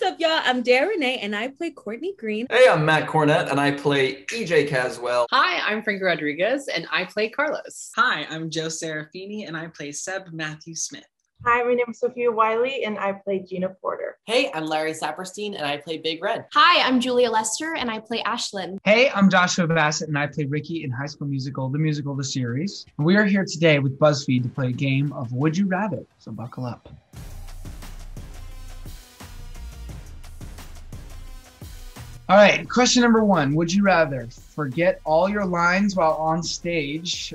What's up, y'all? I'm Dara Renee, and I play Courtney Green. Hey, I'm Matt Cornett, and I play EJ Caswell. Hi, I'm Frankie Rodriguez, and I play Carlos. Hi, I'm Joe Serafini, and I play Seb Matthew Smith. Hi, my name is Sophia Wiley, and I play Gina Porter. Hey, I'm Larry Saperstein, and I play Big Red. Hi, I'm Julia Lester, and I play Ashlyn. Hey, I'm Joshua Bassett, and I play Ricky in High School Musical, the series. We are here today with BuzzFeed to play a game of Would You Rather, so buckle up. All right, question number one. Would you rather forget all your lines while on stage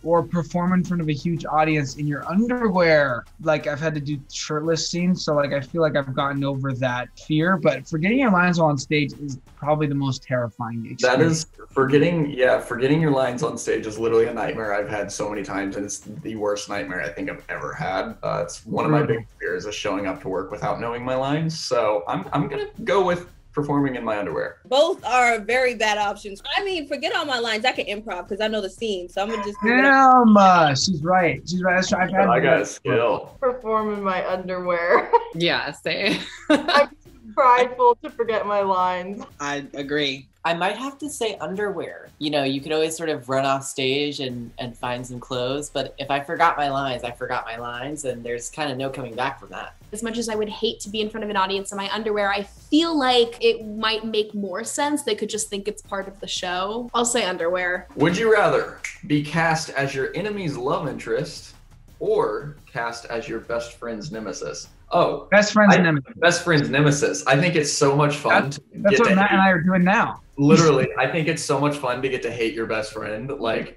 or perform in front of a huge audience in your underwear? Like, I've had to do shirtless scenes, so like I feel like I've gotten over that fear, but forgetting your lines while on stage is probably the most terrifying experience. That is, forgetting your lines on stage is literally a nightmare I've had so many times, and it's the worst nightmare I think I've ever had. It's one of my big fears is showing up to work without knowing my lines, so I'm gonna go with performing in my underwear. Both are very bad options. I mean, forget all my lines. I can improv because I know the scene, so I'm gonna just. Damn, she's right. She's right. I got a skill. Perform in my underwear. Yeah, same. I'm too prideful to forget my lines. I agree. I might have to say underwear. You know, you could always sort of run off stage and find some clothes, but if I forgot my lines, I forgot my lines, and there's kind of no coming back from that. As much as I would hate to be in front of an audience in my underwear, I feel like it might make more sense. They could just think it's part of the show. I'll say underwear. Would you rather be cast as your enemy's love interest or cast as your best friend's nemesis? Oh, best friend's nemesis. Best friend's nemesis. I think it's so much fun. That's what Matt and I are doing now. Literally, I think it's so much fun to get to hate your best friend.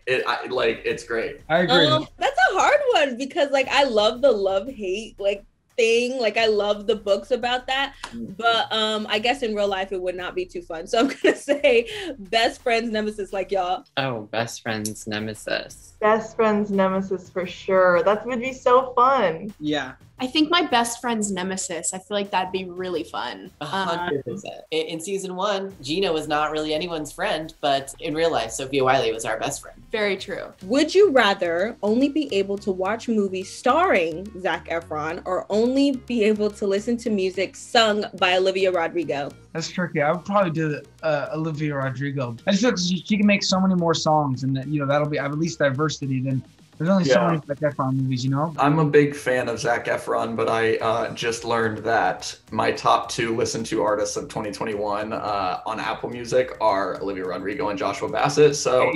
It's great. I agree. That's a hard one because I love the love-hate thing. I love the books about that, but I guess in real life it would not be too fun. So I'm gonna say best friend's nemesis, like y'all. Oh, best friend's nemesis. Best friend's nemesis for sure. That would be so fun. Yeah. I think my best friend's nemesis. I feel like that'd be really fun. 100%. In season 1, Gina was not really anyone's friend, but in real life, Sophia Wiley was our best friend. Very true. Would you rather only be able to watch movies starring Zac Efron or only be able to listen to music sung by Olivia Rodrigo? That's tricky. I would probably do Olivia Rodrigo. I just feel like she can make so many more songs, and that'll be at least diversity. Then there's only so many Zac Efron movies, I'm a big fan of Zac Efron, but I just learned that my top 2 listened to artists of 2021 on Apple Music are Olivia Rodrigo and Joshua Bassett. So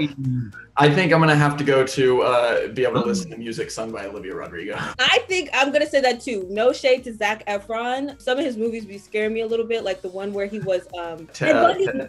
I think I'm going to have to go to be able to listen to music sung by Olivia Rodrigo. I think I'm going to say that too. No shade to Zac Efron. Some of his movies be scaring me a little bit, like the one where he was...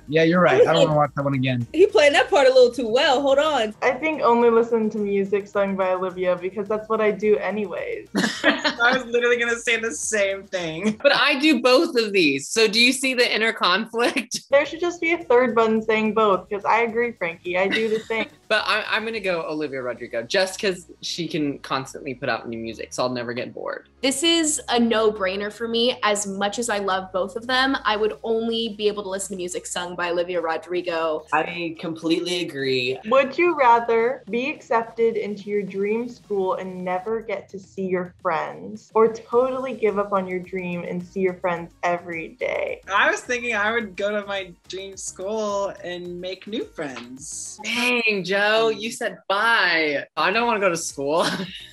Yeah, you're right. I don't want to watch that one again. He played that part a little too well. Hold on. I think only listen to music sung by Olivia because that's what I do anyways. I was literally going to say the same thing. But I do both of these. So do you see the inner conflict? There should just be a third button saying both because I agree, Frankie. I do the same. But I'm going to go Olivia Rodrigo just because she can constantly put out new music, so I'll never get bored. This is a no-brainer for me. As much as I love both of them, I would only be able to listen to music sung by Olivia Rodrigo. I completely agree. Would you rather be accepted into your dream school and never get to see your friends, or totally give up on your dream and see your friends every day? I was thinking I would go to my dream school and make new friends. Dang, Joe, you said bye. I don't want to go to school.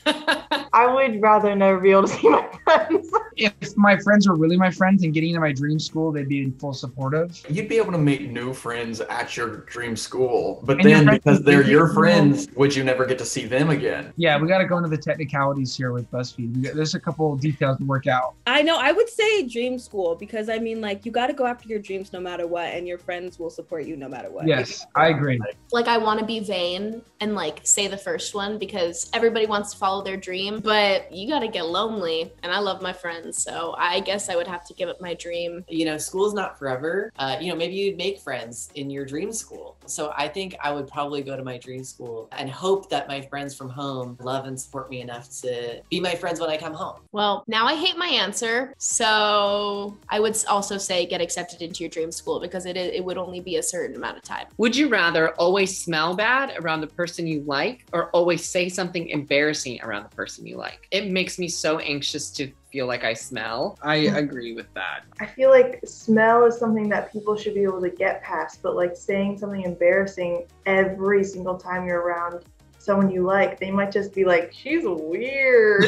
I would rather never be able to see my friends. If my friends were really my friends and getting into my dream school, they'd be in full supportive. You'd be able to make new friends at your dream school, but then because they're your friends, would you never get to see them again? Yeah, we got to go into the technicalities here with BuzzFeed. There's a couple of details to work out. I know. I would say dream school because you got to go after your dreams no matter what, and your friends will support you no matter what. Yes, I agree. I want to be vain and say the first one because everybody wants to follow their dream, but you got to get lonely, and I love my friends, so I guess I would have to give up my dream. School's not forever. Maybe you'd make friends in your dream school. So I think I would probably go to my dream school and hope that my friends friends from home love and support me enough to be my friends when I come home. Well, now I hate my answer. So I would also say get accepted into your dream school because it would only be a certain amount of time. Would you rather always smell bad around the person you like or always say something embarrassing around the person you like? It makes me so anxious to feel like I smell. I agree with that. I feel like smell is something that people should be able to get past, but like saying something embarrassing every single time you're around someone you like, they might just be like, she's weird.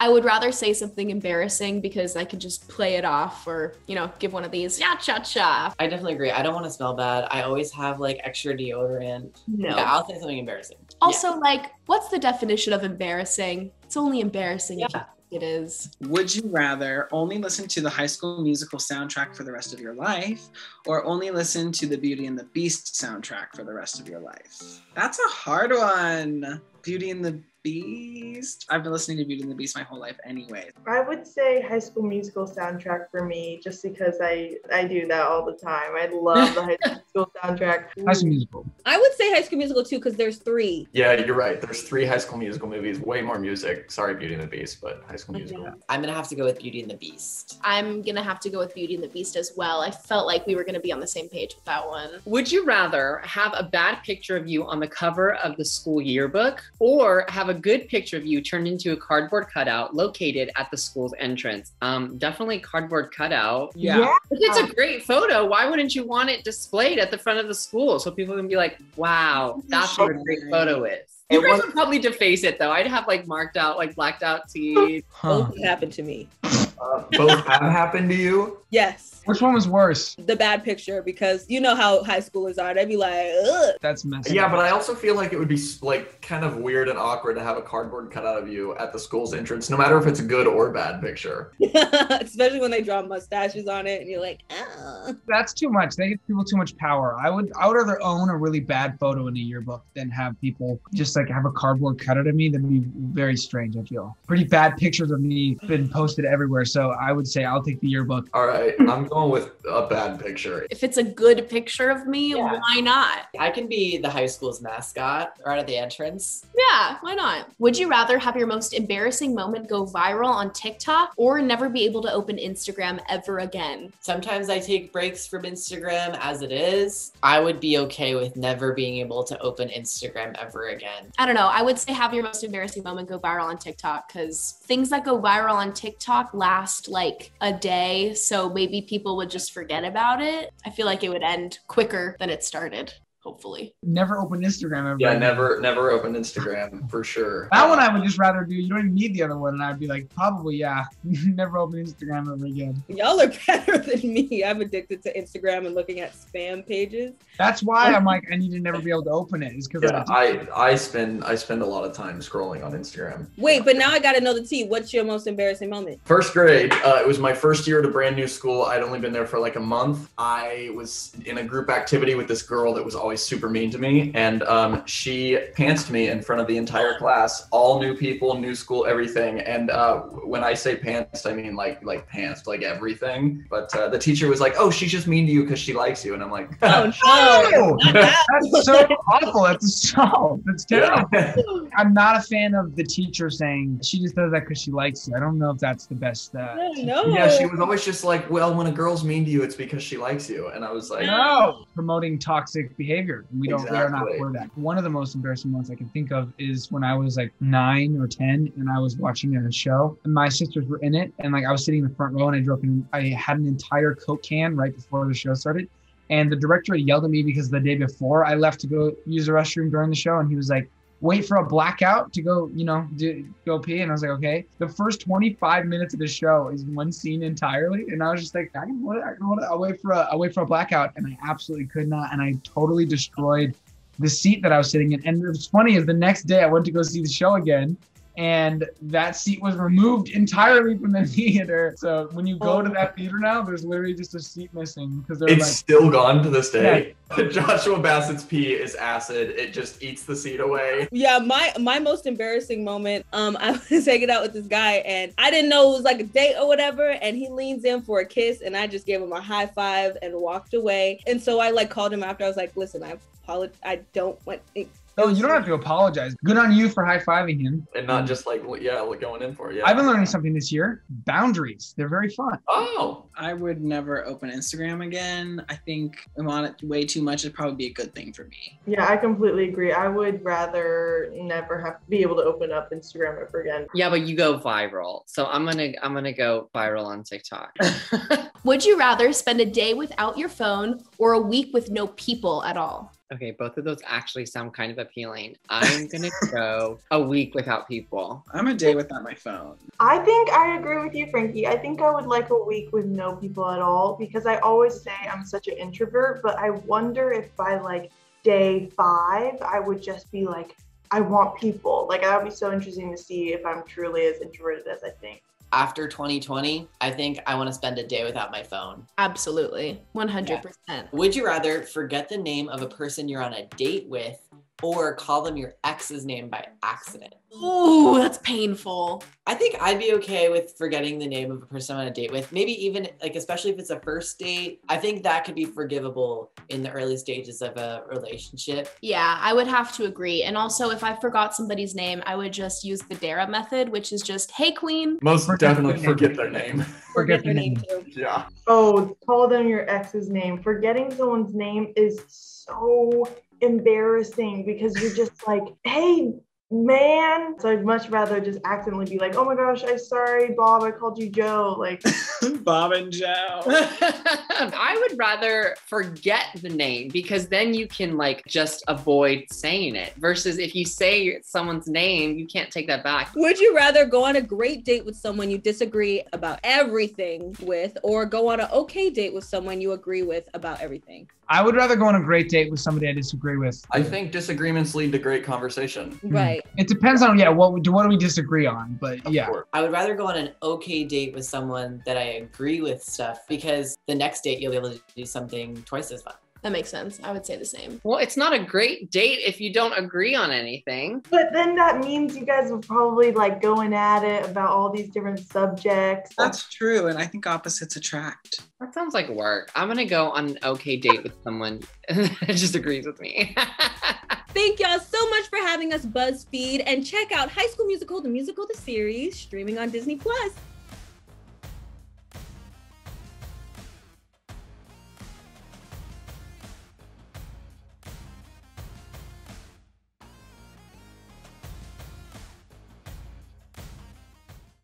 I would rather say something embarrassing because I could just play it off or, you know, give one of these cha-cha-cha. I definitely agree. I don't want to smell bad. I always have like extra deodorant. No. Yeah, I'll say something embarrassing. Also, like, what's the definition of embarrassing? It's only embarrassing if you think it is. Would you rather only listen to the High School Musical soundtrack for the rest of your life or only listen to the Beauty and the Beast soundtrack for the rest of your life? That's a hard one. Beauty and the Beast. I've been listening to Beauty and the Beast my whole life anyway. I would say High School Musical soundtrack for me, just because I do that all the time. I love the High School soundtrack. High School Musical. I would say High School Musical too, because there's 3. Yeah, you're right. There's 3 High School Musical movies, way more music. Sorry, Beauty and the Beast, but High School Musical. I'm gonna have to go with Beauty and the Beast. I'm gonna have to go with Beauty and the Beast as well. I felt like we were gonna be on the same page with that one. Would you rather have a bad picture of you on the cover of the school yearbook or have a good picture of you turned into a cardboard cutout located at the school's entrance? Definitely cardboard cutout. Yeah. If it's a great photo, why wouldn't you want it displayed at the front of the school so people can be like, wow, that's what a great photo is. You guys would probably deface it though. I'd have like marked out, like blacked out teeth. Both happened to me. Both have happened to you? Yes. Which one was worse? The bad picture, because you know how high schoolers are. They'd be like, ugh. That's messy. Yeah, but I also feel like it would be like kind of weird and awkward to have a cardboard cutout of you at the school's entrance, no matter if it's a good or bad picture. Especially when they draw mustaches on it and you're like, ah. That's too much. They give people too much power. I would rather own a really bad photo in a yearbook than have people just like have a cardboard cutout of me. That'd be very strange, I feel. Pretty bad pictures of me been posted everywhere. So I would say I'll take the yearbook. All right, I'm going with a bad picture. If it's a good picture of me, why not? I can be the high school's mascot right at the entrance. Yeah, why not? Would you rather have your most embarrassing moment go viral on TikTok or never be able to open Instagram ever again? Sometimes I take breaks from Instagram as it is. I would be okay with never being able to open Instagram ever again. I don't know. I would say have your most embarrassing moment go viral on TikTok because things that go viral on TikTok last like a day. So maybe people would just forget about it. I feel like it would end quicker than it started. Hopefully. Never open Instagram ever. Yeah, never open Instagram for sure. That one I would just rather do. You don't even need the other one. And I'd be like, probably, yeah. Never open Instagram ever again. Y'all are better than me. I'm addicted to Instagram and looking at spam pages. That's why I'm like, I need to never be able to open it. Is because I spend a lot of time scrolling on Instagram. Wait, but now I gotta know the tea. What's your most embarrassing moment? First grade, it was my first year at a brand new school. I'd only been there for like a month. I was in a group activity with this girl that was always super mean to me, and she pantsed me in front of the entire class, all new people, new school, everything. And when I say pantsed, I mean like pantsed, like everything. But the teacher was like, "Oh, she's just mean to you because she likes you," and I'm like, "Oh no, that's so awful. That's assault. That's terrible." Yeah. I'm not a fan of the teacher saying she just does that because she likes you. I don't know if that's the best. No. Yeah, she was always just like, "Well, when a girl's mean to you, it's because she likes you," and I was like, "No, promoting toxic behavior." We are not for that. One of the most embarrassing moments I can think of is when I was like 9 or 10 and I was watching a show and my sisters were in it, and like I was sitting in the front row and I had an entire Coke can right before the show started, and the director had yelled at me because the day before I left to go use the restroom during the show, and he was like, "Wait for a blackout to go, go pee." And I was like, okay. The first 25 minutes of the show is one scene entirely. And I was just like, I'll wait for a blackout. And I absolutely could not. And I totally destroyed the seat that I was sitting in. And what's funny is the next day I went to go see the show again, and that seat was removed entirely from the theater. So when you go to that theater now, there's literally just a seat missing because it's still gone to this day. Yeah. Joshua Bassett's pee is acid. It just eats the seat away. Yeah, my most embarrassing moment, I was hanging out with this guy and I didn't know it was like a date or whatever, and he leans in for a kiss and I just gave him a high five and walked away. And so I like called him after. I was like, "Listen, I apologize. I don't want it." Oh, you don't have to apologize. Good on you for high-fiving him. And not just like, yeah, going in for it. Yeah. I've been learning something this year. Boundaries. They're very fun. Oh. I would never open Instagram again. I think I'm on it way too much. It'd probably be a good thing for me. Yeah, I completely agree. I would rather never have to be able to open up Instagram ever again. Yeah, but you go viral. So I'm gonna go viral on TikTok. Would you rather spend a day without your phone or a week with no people at all? Okay, both of those actually sound kind of appealing. I'm gonna go a week without people. I'm a day without my phone. I think I agree with you, Frankie. I think I would like a week with no people at all because I always say I'm such an introvert, but I wonder if by like day 5, I would just be like, I want people. Like, that would be so interesting to see if I'm truly as introverted as I think. After 2020, I think I want to spend a day without my phone. Absolutely. 100%. Would you rather forget the name of a person you're on a date with or call them your ex's name by accident? Ooh, that's painful. I think I'd be okay with forgetting the name of a person I'm on a date with. Maybe even like, especially if it's a first date, I think that could be forgivable in the early stages of a relationship. Yeah, I would have to agree. And also, if I forgot somebody's name, I would just use the Dara method, which is just, hey, queen. Most definitely forget their name. Forget their name too. Yeah. Oh, call them your ex's name. Forgetting someone's name is so embarrassing because you're just like, hey, man. So I'd much rather just accidentally be like, oh my gosh, I'm sorry, Bob, I called you Joe. Like Bob and Joe. I would rather forget the name because then you can like just avoid saying it versus if you say someone's name, you can't take that back. Would you rather go on a great date with someone you disagree about everything with or go on an okay date with someone you agree with about everything? I would rather go on a great date with somebody I disagree with. I think disagreements lead to great conversation. Right. It depends on, what do we disagree on? But yeah. I would rather go on an okay date with someone that I agree with stuff because the next date you'll be able to do something twice as fun. That makes sense. I would say the same. Well, it's not a great date if you don't agree on anything. But then that means you guys are probably like going at it about all these different subjects. That's true. And I think opposites attract. That sounds like work. I'm gonna go on an okay date with someone that just agrees with me. Thank y'all so much for having us, BuzzFeed, and check out High School Musical, the musical, the series, streaming on Disney+.